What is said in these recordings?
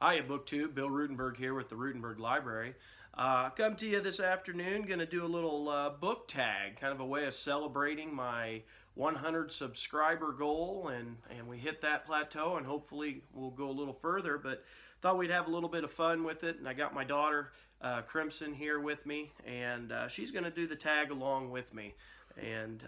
Hiya, BookTube. Bill Ruttenberg here with the Ruttenberg Library. Come to you this afternoon. Going to do a little book tag, kind of a way of celebrating my 100 subscriber goal, and we hit that plateau, and hopefully we'll go a little further. But thought we'd have a little bit of fun with it, and I got my daughter Crimson here with me, and she's going to do the tag along with me. And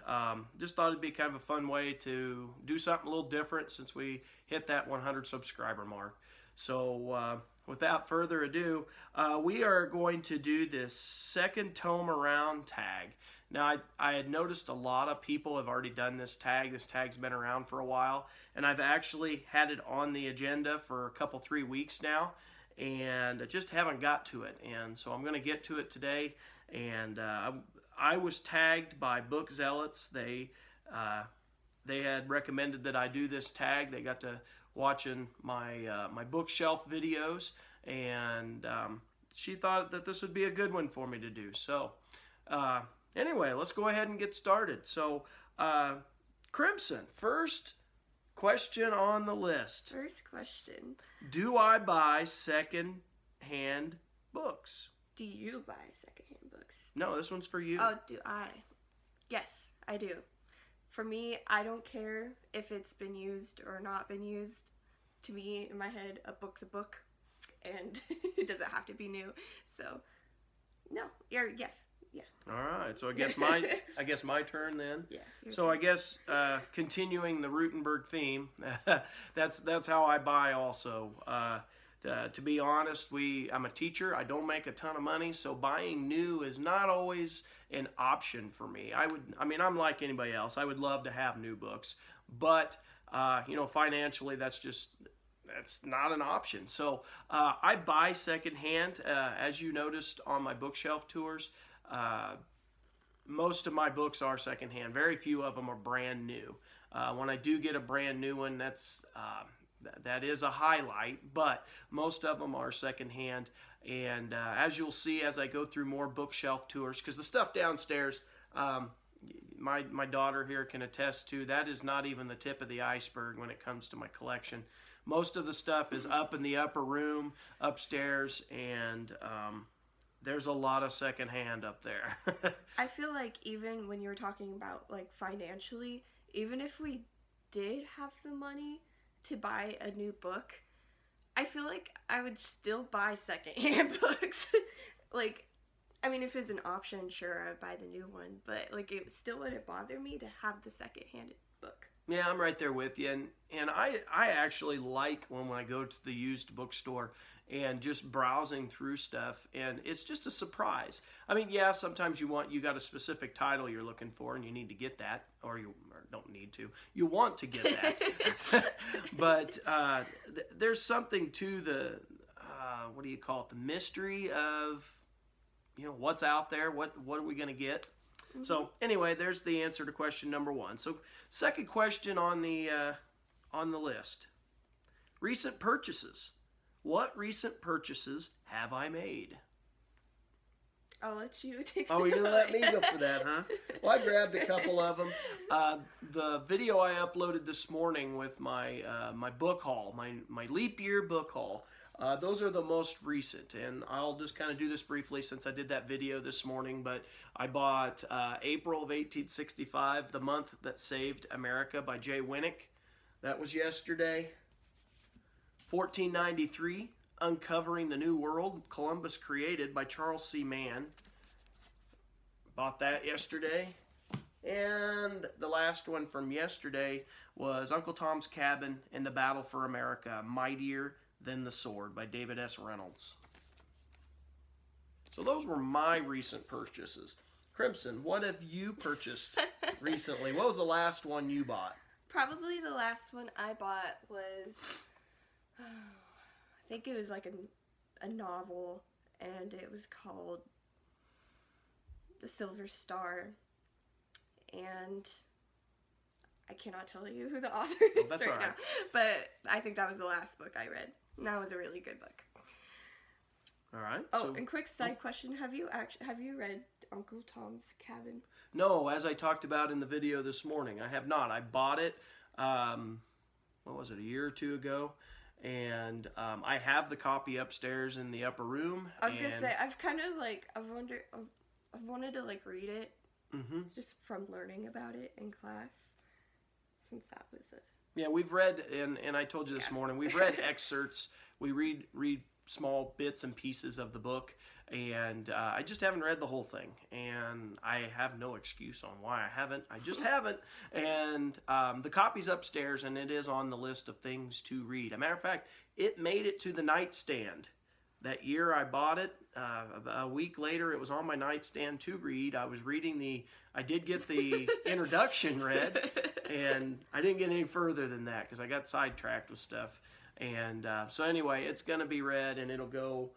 just thought it'd be kind of a fun way to do something a little different since we hit that 100 subscriber mark. So without further ado, we are going to do this second Tome Around tag. Now, I had noticed a lot of people have already done this tag. This tag's been around for a while, and I've actually had it on the agenda for a couple, 3 weeks now, and I just haven't got to it. And so I'm going to get to it today. And I was tagged by Book Zealots. They had recommended that I do this tag. They got to watching my bookshelf videos, and she thought that this would be a good one for me to do. So anyway, let's go ahead and get started. So Crimson, first question on the list. First question. Do I buy second-hand books? Do you buy secondhand books? No, this one's for you. Oh, do I? Yes, I do. For me, I don't care if it's been used or not been used. To me, in my head, a book's a book, and it doesn't have to be new. So, no, yes, yeah. All right, so I guess my turn then. Yeah. So turn. I guess continuing the Ruttenberg theme, that's how I buy also. To be honest, I'm a teacher. I don't make a ton of money, so buying new is not always an option for me. I'm like anybody else. I would love to have new books, but financially, that's not an option. So I buy secondhand. As you noticed on my bookshelf tours, most of my books are secondhand. Very few of them are brand new. When I do get a brand new one, that is a highlight, but most of them are secondhand. And as you'll see as I go through more bookshelf tours, because the stuff downstairs, my daughter here can attest to, that is not even the tip of the iceberg when it comes to my collection. Most of the stuff is up in the upper room, upstairs, and there's a lot of secondhand up there. I feel like even when you were talking about like financially, even if we did have the money to buy a new book, I feel like I would still buy secondhand books. If it's an option, sure, I'd buy the new one, but it still wouldn't bother me to have the secondhand book. Yeah, I'm right there with you, and I actually like when I go to the used bookstore and just browsing through stuff, and it's just a surprise. Yeah, sometimes you got a specific title you're looking for, and you need to get that, or don't need to. You want to get that, but there's something to the what do you call it? The mystery of what's out there. What are we going to get? Mm-hmm. So anyway, there's the answer to question number one. So second question on the list: recent purchases. What recent purchases have I made? I'll let you take Oh, you're going to let me go for that, huh? Well, I grabbed a couple of them. The video I uploaded this morning with my book haul, my leap year book haul, those are the most recent. And I'll just kind of do this briefly since I did that video this morning. But I bought April of 1865, The Month That Saved America by Jay Winnick. That was yesterday. 1493, Uncovering the New World, Columbus Created by Charles C. Mann. Bought that yesterday. And the last one from yesterday was Uncle Tom's Cabin and the Battle for America, Mightier Than the Sword by David S. Reynolds. So those were my recent purchases. Crimson, what have you purchased recently? What was the last one you bought? Probably the last one I bought was, I think it was like a novel, and it was called The Silver Star, and I cannot tell you who the author is right now, but I think that was the last book I read, and that was a really good book. All right. Oh, and quick side question: Have you read Uncle Tom's Cabin? No, as I talked about in the video this morning, I have not. I bought it, what was it, a year or two ago, And I have the copy upstairs in the upper room. I was gonna say, I've kind of like, I've wanted to like read it, just from learning about it in class, since that was a... Yeah, we've read, and I told you this morning, we've read excerpts. We read small bits and pieces of the book, and I just haven't read the whole thing, and I have no excuse on why I haven't. I just haven't, and the copy's upstairs, and it is on the list of things to read. As a matter of fact, it made it to the nightstand. That year I bought it, a week later it was on my nightstand to read. I was reading I did get the introduction read, and I didn't get any further than that because I got sidetracked with stuff. And so anyway, it's going to be read, and it'll go,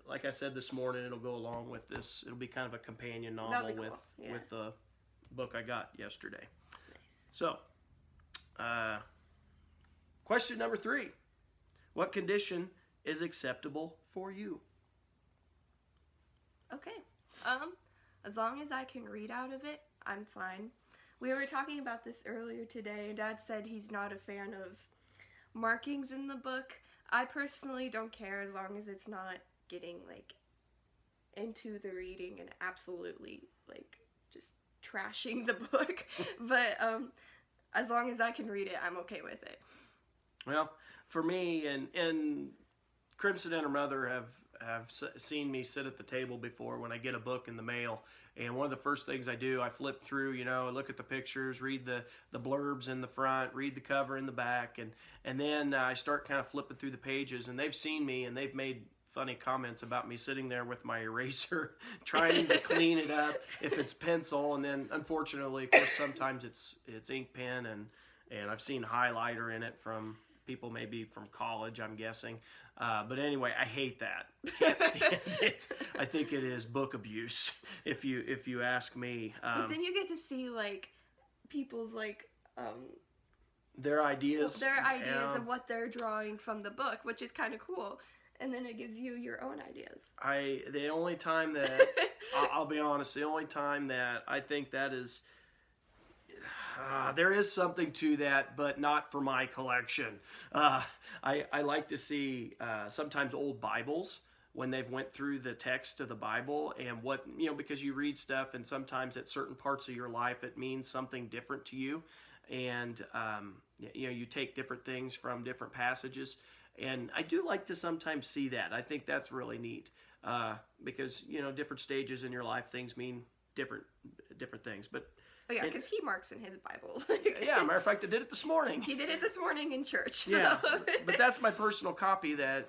like I said this morning, it'll go along with this. It'll be kind of a companion novel cool. with the book I got yesterday. Nice. So, question number 3. What condition is acceptable for you? Okay. As long as I can read out of it, I'm fine. We were talking about this earlier today, and Dad said he's not a fan of markings in the book. I personally don't care as long as it's not getting like into the reading and absolutely like just trashing the book. But as long as I can read it, I'm okay with it. Well, for me, and Crimson and her mother have seen me sit at the table before when I get a book in the mail, and one of the first things I do, I flip through, look at the pictures, read the blurbs in the front, read the cover in the back, and then I start kind of flipping through the pages, and they've seen me, and they've made funny comments about me sitting there with my eraser trying to clean it up if it's pencil, and then unfortunately, of course, sometimes it's ink pen, and I've seen highlighter in it from people maybe from college, I'm guessing. But anyway, I hate that. Can't stand it. I think it is book abuse, if you ask me. But then you get to see like people's like their ideas of what they're drawing from the book, which is kind of cool. And then it gives you your own ideas. The only time that I'll be honest, the only time that I think that is. There is something to that, but not for my collection. I like to see sometimes old Bibles when they've went through the text of the Bible and what, because you read stuff and sometimes at certain parts of your life it means something different to you. And, you take different things from different passages. And I do like to sometimes see that. I think that's really neat because, different stages in your life, things mean different things. But oh yeah, because he marks in his Bible. Yeah, matter of fact, I did it this morning. He did it this morning in church. So. Yeah, but that's my personal copy that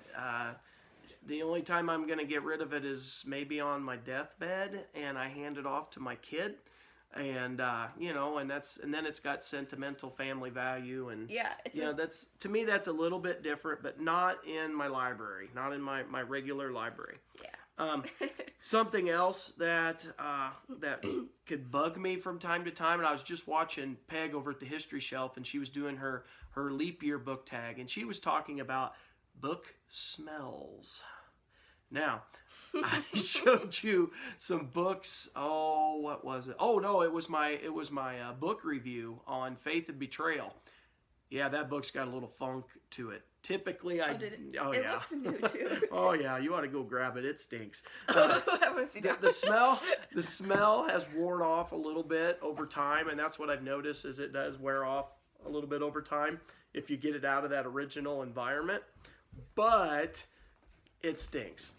the only time I'm going to get rid of it is maybe on my deathbed, and I hand it off to my kid, and and then it's got sentimental family value, and yeah, that's to me that's a little bit different, but not in my library, not in my regular library. Yeah. Something else that could bug me from time to time, and I was just watching Peg over at the History Shelf, and she was doing her leap year book tag, and she was talking about book smells. Now, I showed you some books. Oh, what was it? Oh no, it was my book review on Faith and Betrayal. Yeah, that book's got a little funk to it. Typically, it looks new too. Oh yeah, you ought to go grab it. It stinks. I want to see that. The smell has worn off a little bit over time, and that's what I've noticed is it does wear off a little bit over time if you get it out of that original environment. But it stinks,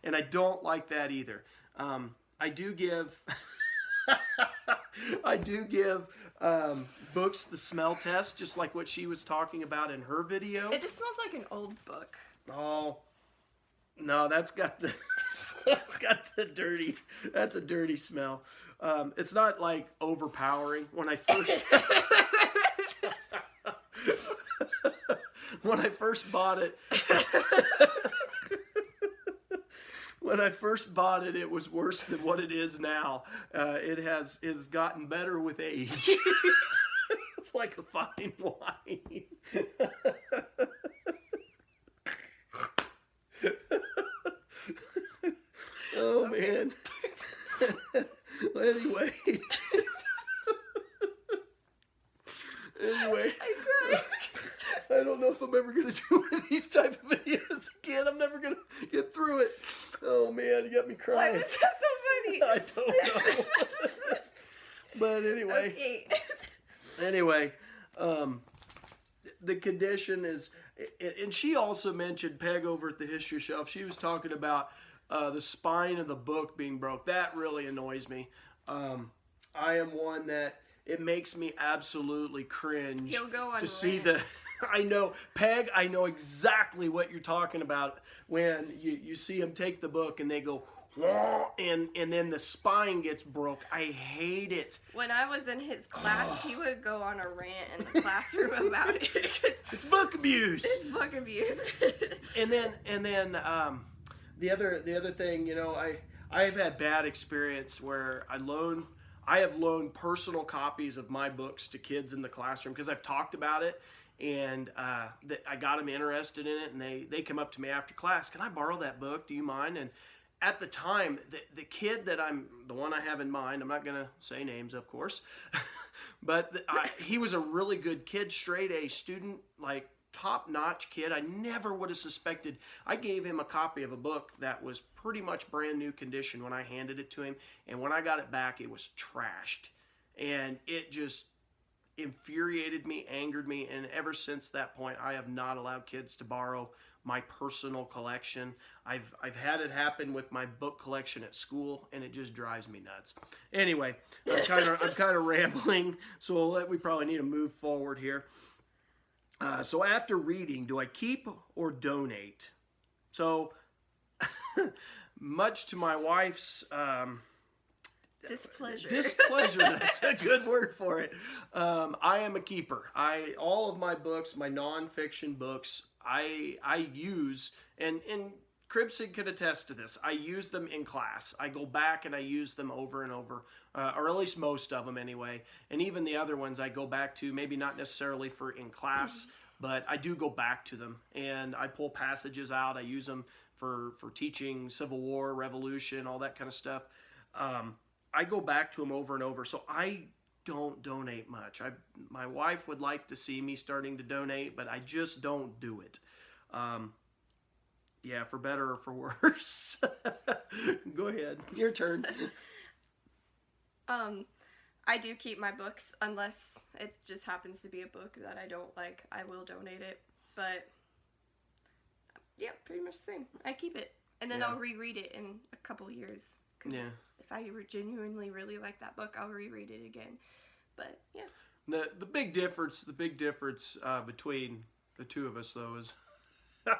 and I don't like that either. I do give. I do give books the smell test, just like what she was talking about in her video. It just smells like an old book. Oh, no, that's got the dirty. That's a dirty smell. It's not like overpowering. When I first bought it. When I first bought it, it was worse than what it is now. It's gotten better with age. It's like a fine wine. Oh man. Anyway. I cried. I don't know if I'm ever going to do one of these type of videos again. I'm never going to get through it. Oh, man, you got me Why crying. was that so funny? I don't know. But anyway. Okay. Anyway, the condition is, and she also mentioned, Peg over at the History Shelf, she was talking about the spine of the book being broke. That really annoys me. I am one that it makes me absolutely cringe He'll go on to see rants. the. I know, Peg, I know exactly what you're talking about when you see him take the book and they go, "Wah," and then the spine gets broke. I hate it. When I was in his class, he would go on a rant in the classroom about it. It's book abuse. It's book abuse. And then the other thing, you know, I have had bad experience where I have loaned personal copies of my books to kids in the classroom because I've talked about it, and I got them interested in it, and they come up to me after class, "Can I borrow that book? Do you mind?" And at the time, the kid that the one I have in mind, I'm not going to say names, of course, but he was a really good kid, straight A student, like top-notch kid. I never would have suspected. I gave him a copy of a book that was pretty much brand new condition when I handed it to him, and when I got it back, it was trashed, and it just infuriated me, angered me, and ever since that point, I have not allowed kids to borrow my personal collection. I've had it happen with my book collection at school, and it just drives me nuts. Anyway, I'm kind of rambling, so we probably need to move forward here. So after reading, do I keep or donate? So much to my wife's Displeasure. That's a good word for it. I am a keeper. All of my books, my nonfiction books, I use, and Cribson could attest to this. I use them in class. I go back and I use them over and over, or at least most of them anyway. And even the other ones I go back to, maybe not necessarily for in class, but I do go back to them. And I pull passages out. I use them for teaching Civil War, Revolution, all that kind of stuff. I go back to them over and over. So I don't donate much. My wife would like to see me starting to donate, but I just don't do it. Yeah, for better or for worse. Go ahead. Your turn. I do keep my books unless it just happens to be a book that I don't like. I will donate it. But yeah, pretty much the same. I keep it. And then I'll reread it in a couple years. Yeah. If I genuinely really like that book, I'll reread it again. But yeah. The big difference between the two of us though is he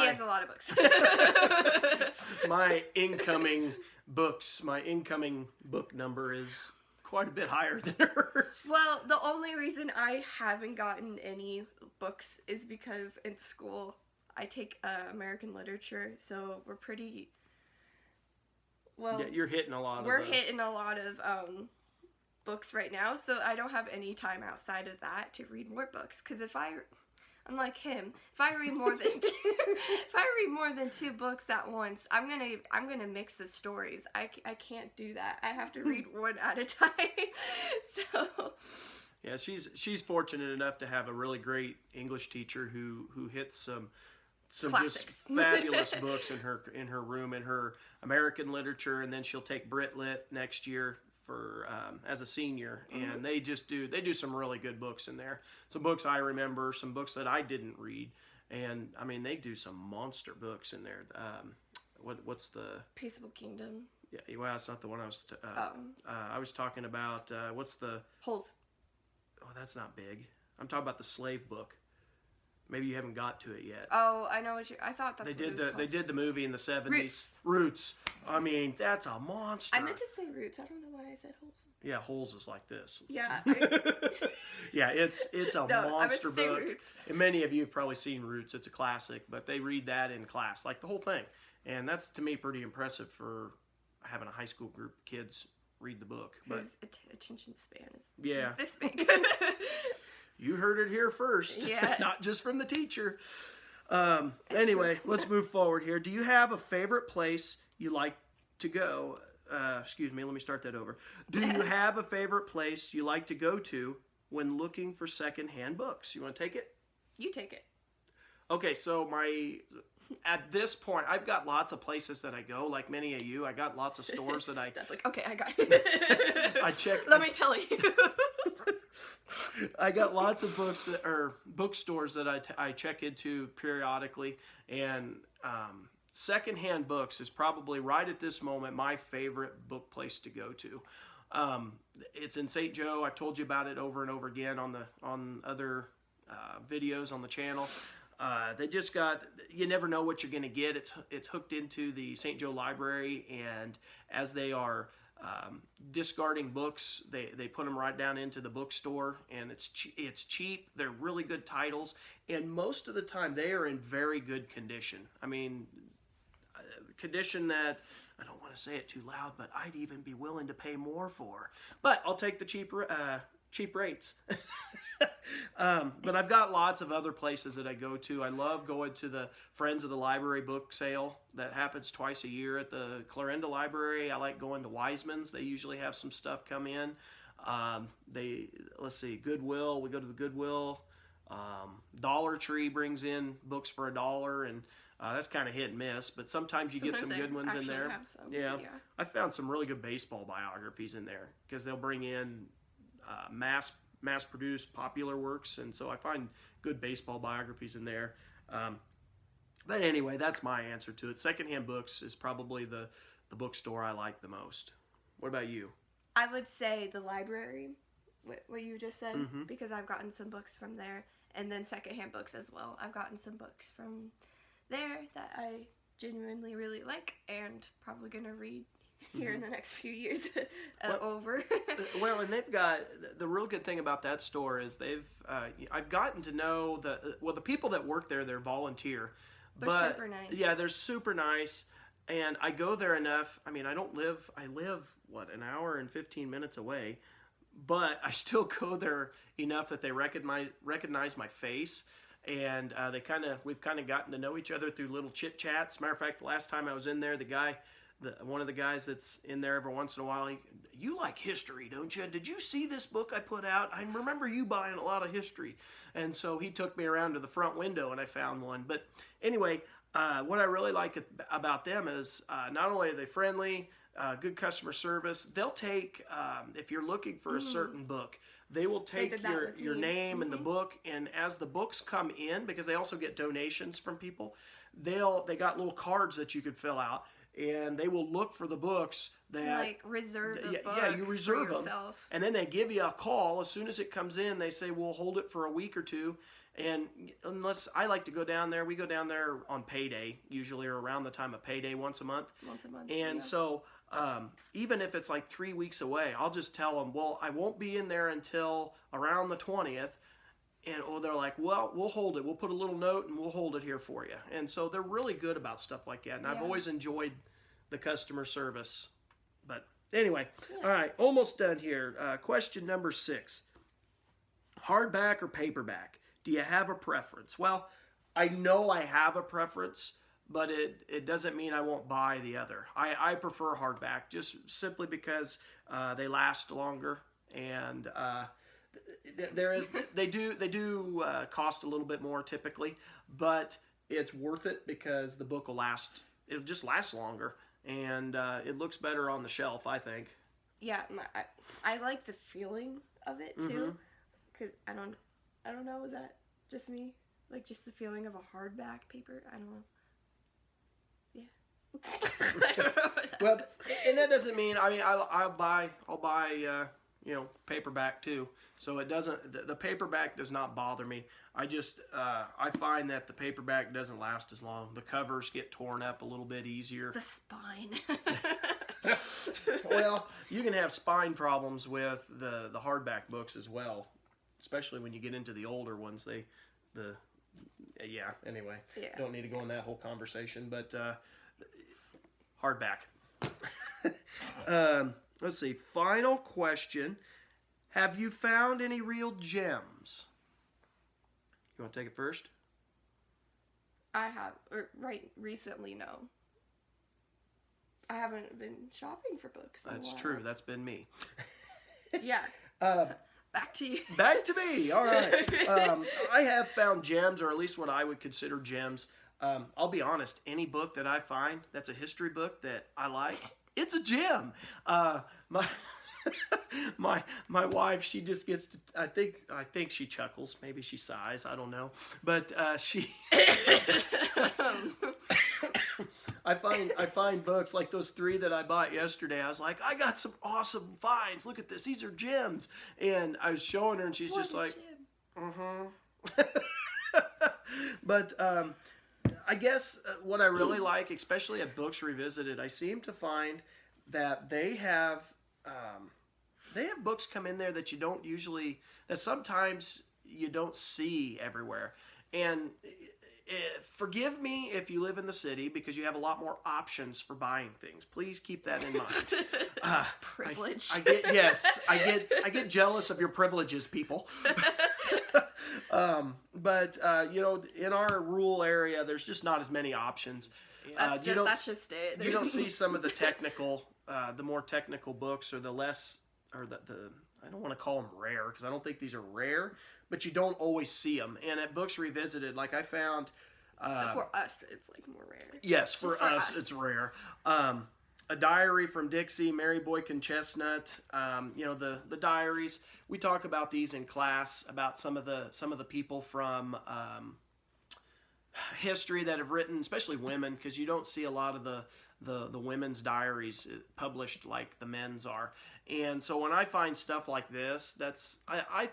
has a lot of books. my incoming book number is quite a bit higher than hers. Well, the only reason I haven't gotten any books is because in school I take American literature, so we're pretty well. Yeah, you're hitting a lot. We're hitting a lot of books right now, so I don't have any time outside of that to read more books. Because unlike him, if I read more than two books at once, I'm gonna mix the stories. I can't do that. I have to read one at a time. So yeah, she's fortunate enough to have a really great English teacher who hits some classics. Just fabulous books in her room, in her American literature, and then she'll take Brit Lit next year for as a senior, and they do some really good books in there. Some books I remember, some books that I didn't read, and I mean they do some monster books in there. What's the Peaceable Kingdom? Yeah, well, that's not the one I was. I was talking about what's the Holes. Oh, that's not big. I'm talking about the slave book. Maybe you haven't got to it yet. Oh, I know I thought that's they did the movie in the 70s. Roots. I mean, that's a monster. I meant to say Roots. I don't know why I said Holes. Yeah, Holes is like this. Yeah. Yeah, it's a monster I meant to say book. Roots. And many of you have probably seen Roots. It's a classic, but they read that in class, like the whole thing. And that's to me pretty impressive for having a high school group of kids read the book. Whose attention span is this big. You heard it here first. Yeah. Not just from the teacher. Anyway, let's move forward here. Do you have a favorite place you like to go? Excuse me, let me start that over. Do you have a favorite place you like to go to when looking for secondhand books? You want to take it? You take it. Okay, so at this point, I've got lots of places that I go, like many of you. I got lots of stores that I... That's like, okay, I got it. I check... Let me tell you. I got lots of books or bookstores that I check into periodically, and secondhand books is probably right at this moment my favorite book place to go to. It's in St. Joe. I've told you about it over and over again on other videos on the channel. They just got, you never know what you're going to get. It's hooked into the St. Joe Library, and as they are discarding books, they put them right down into the bookstore, and it's cheap. They're really good titles, and most of the time they are in very good condition. I mean, condition that, I don't want to say it too loud, but I'd even be willing to pay more for. But I'll take the cheap rates. But I've got lots of other places that I go to. I love going to the Friends of the Library book sale that happens twice a year at the Clarinda Library. I like going to Wiseman's. They usually have some stuff come in. Let's see, Goodwill. We go to the Goodwill. Dollar Tree brings in books for $1, and that's kind of hit and miss, but sometimes you get some good ones in there. Yeah. I found some really good baseball biographies in there because they'll bring in mass-produced popular works, and so I find good baseball biographies in there. But anyway, that's my answer to it. Secondhand books is probably the bookstore I like the most. What about you? I would say the library, what you just said, because I've gotten some books from there, and then secondhand books as well. I've gotten some books from there that I genuinely really like and probably going to read here in the next few years over. Well, and they've got, the real good thing about that store is I've gotten to know the people that work there, they're volunteer. They're super nice. Yeah, they're super nice. And I go there enough. I mean, I live, an hour and 15 minutes away. But I still go there enough that they recognize my face. And we've kind of gotten to know each other through little chit chats. Matter of fact, the last time I was in there, one of the guys that's in there every once in a while, you like history, don't you? Did you see this book I put out? I remember you buying a lot of history. And so he took me around to the front window and I found one. But anyway, what I really like about them is not only are they friendly, good customer service, they'll take, if you're looking for a certain book, they will take your name and the book, and as the books come in, because they also get donations from people, they got little cards that you could fill out, and they will look for the books that... Like, reserve the book. Yeah, you reserve for them. Yourself. And then they give you a call. As soon as it comes in, they say, we'll hold it for a week or two. And unless I like to go down there, we go down there on payday, usually, or around the time of payday once a month. And so even if it's like 3 weeks away, I'll just tell them, well, I won't be in there until around the 20th. And they're like, well, we'll hold it. We'll put a little note and we'll hold it here for you. And so they're really good about stuff like that. And I've always enjoyed the customer service. But anyway, all right, almost done here. Question number 6. Hardback or paperback? Do you have a preference? Well, I know I have a preference, but it doesn't mean I won't buy the other. I prefer hardback just simply because they last longer, and they do cost a little bit more typically, but it's worth it because the book it'll just last longer, and it looks better on the shelf, I think. Yeah, I like the feeling of it too, because I don't know, is that just me? Like, just the feeling of a hardback paper? I don't know. Yeah. I don't know what that was. And that doesn't mean, I mean, I'll buy paperback too. So it doesn't, the paperback does not bother me. I just, I find that the paperback doesn't last as long. The covers get torn up a little bit easier. The spine. Well, you can have spine problems with the hardback books as well. Especially when you get into the older ones, anyway. Yeah. Don't need to go in that whole conversation, but hardback. Let's see. Final question. Have you found any real gems? You want to take it first? I have. Recently, no. I haven't been shopping for books in a while. That's true. That's been me. Yeah. Back to you. Back to me. All right. I have found gems, or at least what I would consider gems. I'll be honest. Any book that I find that's a history book that I like, it's a gem. My my wife, she just gets to, I think she chuckles. Maybe she sighs. I don't know. But she. I find books like those 3 that I bought yesterday. I was like, I got some awesome finds. Look at this. These are gems. And I was showing her, and she's just like, But I guess what I really like, especially at Books Revisited, I seem to find that they have books come in there that you don't usually, that sometimes you don't see everywhere. And forgive me if you live in the city, because you have a lot more options for buying things. Please keep that in mind. Privilege. I get jealous of your privileges, people. But you know, in our rural area, there's just not as many options. That's just it. You don't see some of the technical, the more technical books, or the less, or the I don't want to call them rare, because I don't think these are rare, but you don't always see them. And at Books Revisited, like I found... so for us, it's like more rare. Yes, for us, it's rare. A Diary from Dixie, Mary Boykin Chestnut, you know, the diaries. We talk about these in class, about some of the people from history that have written, especially women, because you don't see a lot of the women's diaries published like the men's are. And so when I find stuff like this, that's I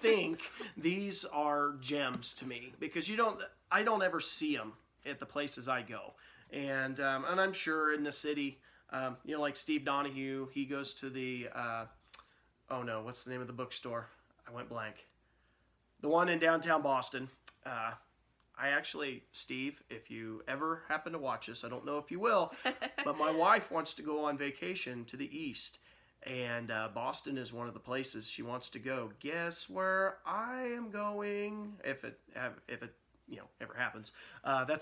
think these are gems to me, because I don't ever see them at the places I go. And I'm sure in the city, you know, like Steve Donahue, he goes to the oh no, what's the name of the bookstore? I went blank. The one in downtown Boston. I actually, Steve, if you ever happen to watch this, I don't know if you will, but my wife wants to go on vacation to the east, and Boston is one of the places she wants to go. Guess where I am going? If it you know ever happens,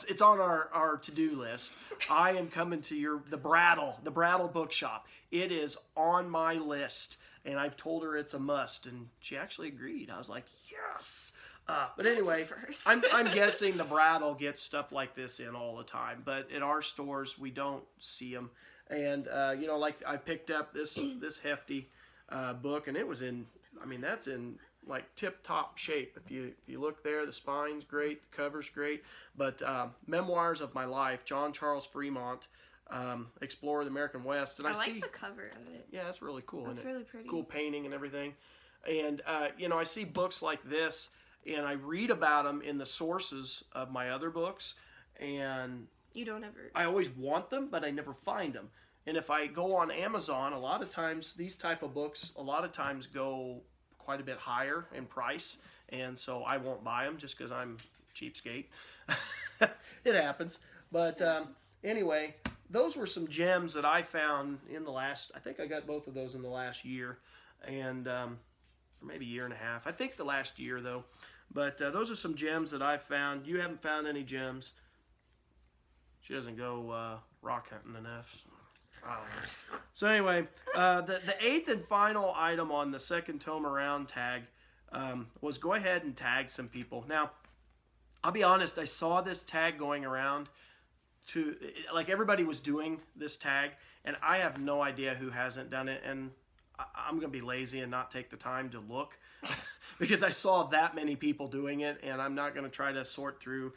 it's on our to-do list. I am coming to the Brattle bookshop. It is on my list, and I've told her it's a must, and she actually agreed. I was like, yes. But anyway, I'm guessing the Brattle gets stuff like this in all the time, but at our stores we don't see them. And you know, like I picked up this hefty book, and it was in, I mean, that's in like tip-top shape. If you look there, the spine's great, the cover's great. But Memoirs of My Life, John Charles Fremont, Explorer of the American West. And I like the cover of it. Yeah, that's really cool. That's really pretty. Cool painting and everything. And you know, I see books like this, and I read about them in the sources of my other books, and you don't ever... I always want them, but I never find them. And if I go on Amazon, a lot of times these type of books, go quite a bit higher in price, and so I won't buy them just because I'm cheapskate. It happens. But anyway, those were some gems that I found in the last, I think I got both of those in the last year, and or maybe year and a half. I think the last year, though. But those are some gems that I've found. You haven't found any gems. She doesn't go rock hunting enough. So anyway, the 8th and final item on the second Tome Around tag was go ahead and tag some people. Now, I'll be honest, I saw this tag going around like everybody was doing this tag, and I have no idea who hasn't done it, and I'm going to be lazy and not take the time to look because I saw that many people doing it, and I'm not going to try to sort through.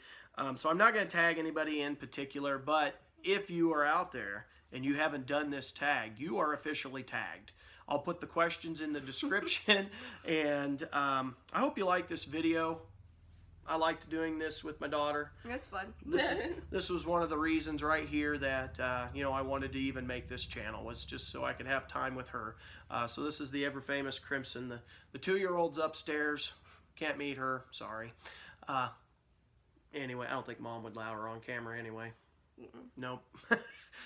So I'm not going to tag anybody in particular, but if you are out there and you haven't done this tag, you are officially tagged. I'll put the questions in the description, and I hope you like this video. I liked doing this with my daughter. It was fun. This was one of the reasons right here that you know, I wanted to even make this channel, was just so I could have time with her. So this is the ever famous Crimson. The 2-year-old's upstairs. Can't meet her. Sorry. Anyway, I don't think Mom would allow her on camera anyway. Nope.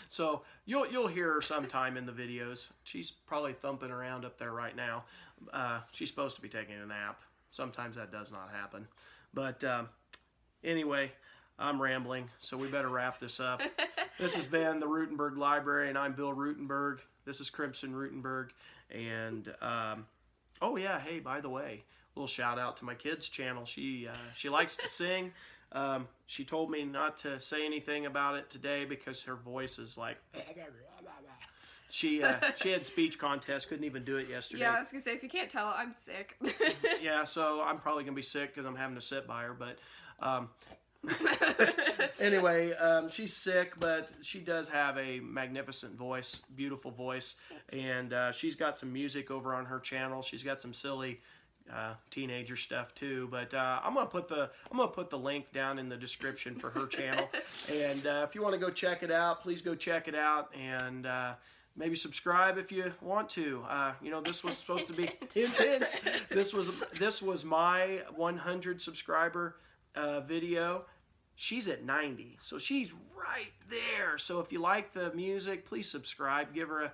So you'll hear her sometime in the videos. She's probably thumping around up there right now. She's supposed to be taking a nap. Sometimes that does not happen. But anyway, I'm rambling, so we better wrap this up. This has been the Ruttenberg Library, and I'm Bill Ruttenberg. This is Crimson Ruttenberg, and oh yeah, hey, by the way, a little shout out to my kids' channel. She likes to sing. She told me not to say anything about it today because her voice is like. She had speech contest, couldn't even do it yesterday. Yeah, I was gonna say, if you can't tell, I'm sick. Yeah, so I'm probably gonna be sick because I'm having to sit by her. But anyway, she's sick, but she does have a magnificent voice, beautiful voice, and she's got some music over on her channel. She's got some silly teenager stuff too, but I'm gonna put the link down in the description for her channel, and if you want to go check it out, please go check it out, and maybe subscribe if you want to. You know, this was supposed to be intense. This was my 100 subscriber video. She's at 90, so she's right there. So if you like the music, please subscribe. Give her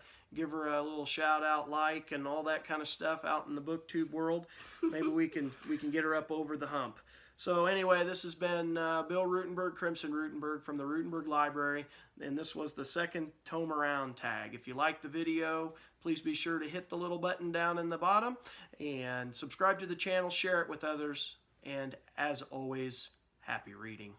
a little shout out, like, and all that kind of stuff out in the booktube world. Maybe we can get her up over the hump. So anyway, this has been Bill Ruttenberg, Crimson Ruttenberg from the Ruttenberg Library, and this was the second Tome Around tag. If you liked the video, please be sure to hit the little button down in the bottom and subscribe to the channel, share it with others, and as always, happy reading.